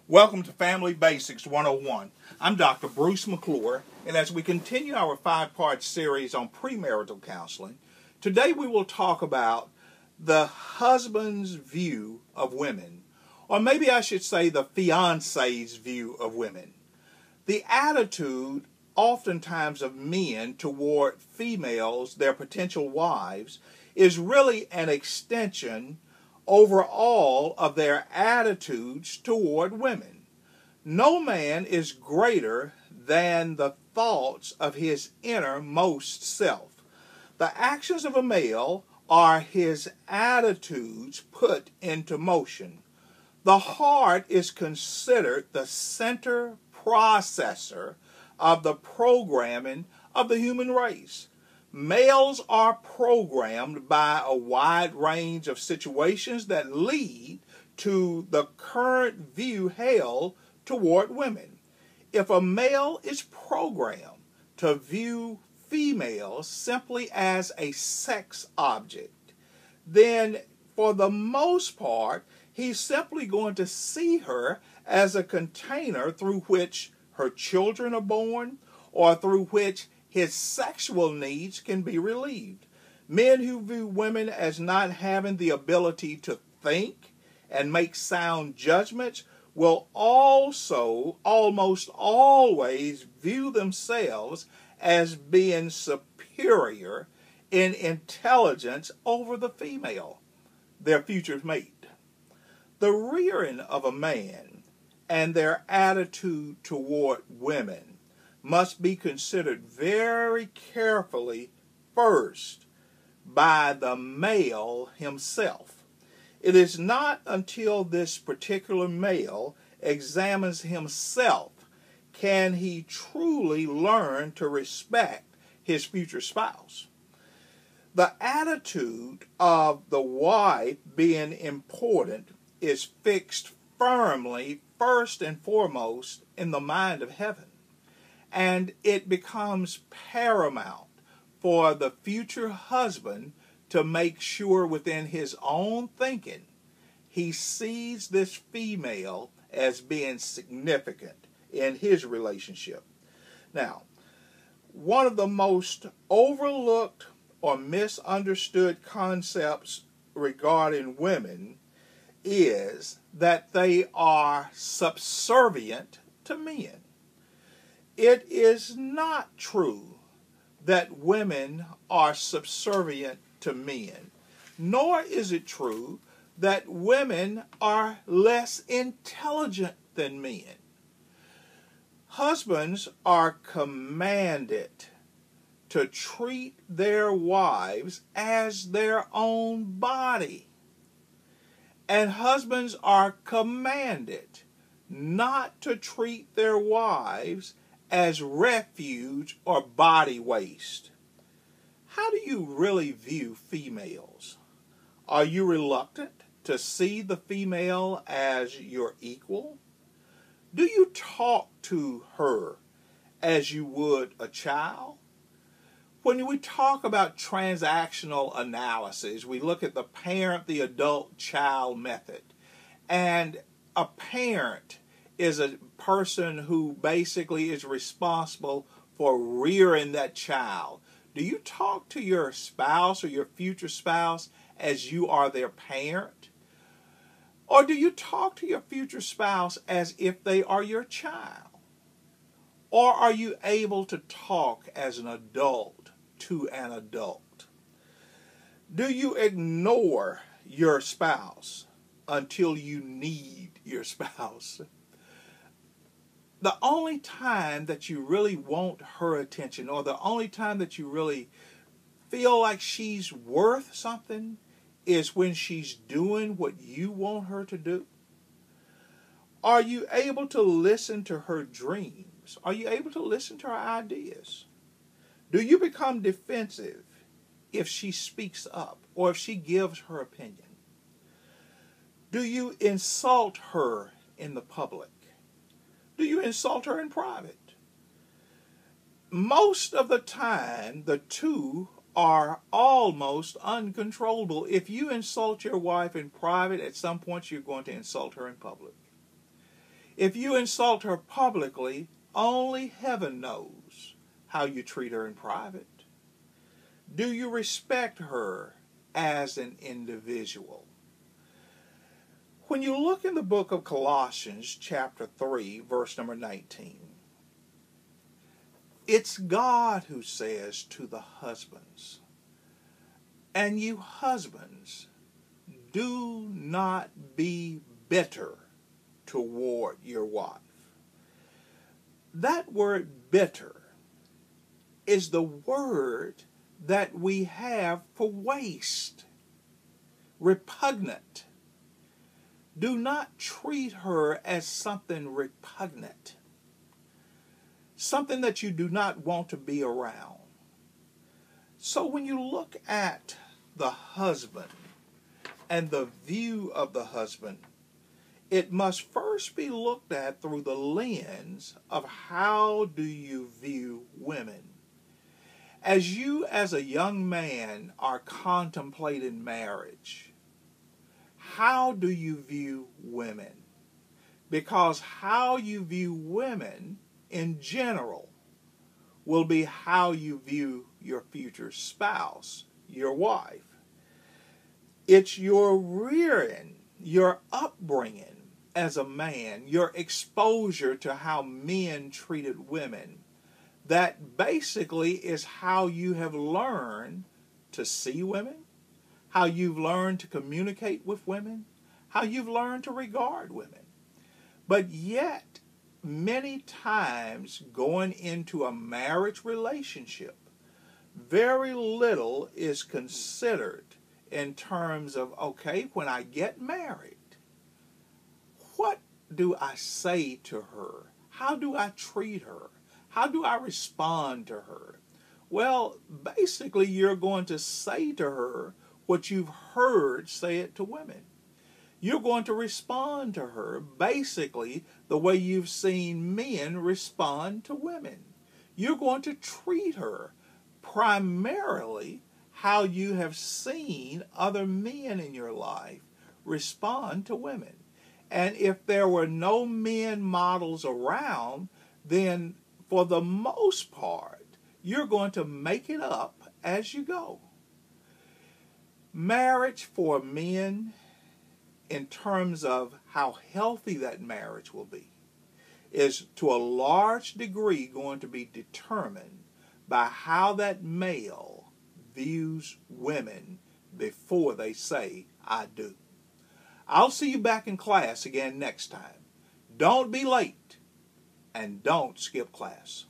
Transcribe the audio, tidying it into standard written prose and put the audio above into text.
Welcome to Family Basics 101. I'm Dr. Bruce McClure, and as we continue our 5-part series on premarital counseling, today we will talk about the husband's view of women, or maybe I should say the fiance's view of women. The attitude oftentimes of men toward females, their potential wives, is really an extension overall of their attitudes toward women. No man is greater than the thoughts of his innermost self. The actions of a male are his attitudes put into motion. The heart is considered the center processor of the programming of the human race. Males are programmed by a wide range of situations that lead to the current view held toward women. If a male is programmed to view females simply as a sex object, then for the most part, he's simply going to see her as a container through which her children are born or through which his sexual needs can be relieved. Men who view women as not having the ability to think and make sound judgments will also almost always view themselves as being superior in intelligence over the female, their future mate. The rearing of a man and their attitude toward women must be considered very carefully first by the male himself. It is not until this particular male examines himself can he truly learn to respect his future spouse. The attitude of the wife being important is fixed firmly, first and foremost, in the mind of heaven. And it becomes paramount for the future husband to make sure within his own thinking he sees this female as being significant in his relationship. Now, one of the most overlooked or misunderstood concepts regarding women is that they are subservient to men. It is not true that women are subservient to men, nor is it true that women are less intelligent than men. Husbands are commanded to treat their wives as their own body, and husbands are commanded not to treat their wives as refuge or body waste. How do you really view females? Are you reluctant to see the female as your equal? Do you talk to her as you would a child? When we talk about transactional analysis, we look at the parent, the adult, child method. And a parent is a person who basically is responsible for rearing that child. Do you talk to your spouse or your future spouse as you are their parent? Or do you talk to your future spouse as if they are your child? Or are you able to talk as an adult to an adult? Do you ignore your spouse until you need your spouse? The only time that you really want her attention, or the only time that you really feel like she's worth something, is when she's doing what you want her to do. Are you able to listen to her dreams? Are you able to listen to her ideas? Do you become defensive if she speaks up or if she gives her opinion? Do you insult her in the public? Do you insult her in private? Most of the time, the two are almost uncontrollable. If you insult your wife in private, at some point you're going to insult her in public. If you insult her publicly, only heaven knows how you treat her in private. Do you respect her as an individual? When you look in the book of Colossians, chapter 3, verse number 19, it's God who says to the husbands, "And you husbands, do not be bitter toward your wife." That word bitter is the word that we have for waste, repugnant. Do not treat her as something repugnant, something that you do not want to be around. So when you look at the husband and the view of the husband, it must first be looked at through the lens of how do you view women. As you as a young man are contemplating marriage, how do you view women? Because how you view women in general will be how you view your future spouse, your wife. It's your rearing, your upbringing as a man, your exposure to how men treated women, that basically is how you have learned to see women, how you've learned to communicate with women, how you've learned to regard women. But yet, many times going into a marriage relationship, very little is considered in terms of, okay, when I get married, what do I say to her? How do I treat her? How do I respond to her? Well, basically, you're going to say to her what you've heard say it to women. You're going to respond to her basically the way you've seen men respond to women. You're going to treat her primarily how you have seen other men in your life respond to women. And if there were no men models around, then for the most part, you're going to make it up as you go. Marriage for men, in terms of how healthy that marriage will be, is to a large degree going to be determined by how that male views women before they say, "I do." I'll see you back in class again next time. Don't be late, and don't skip class.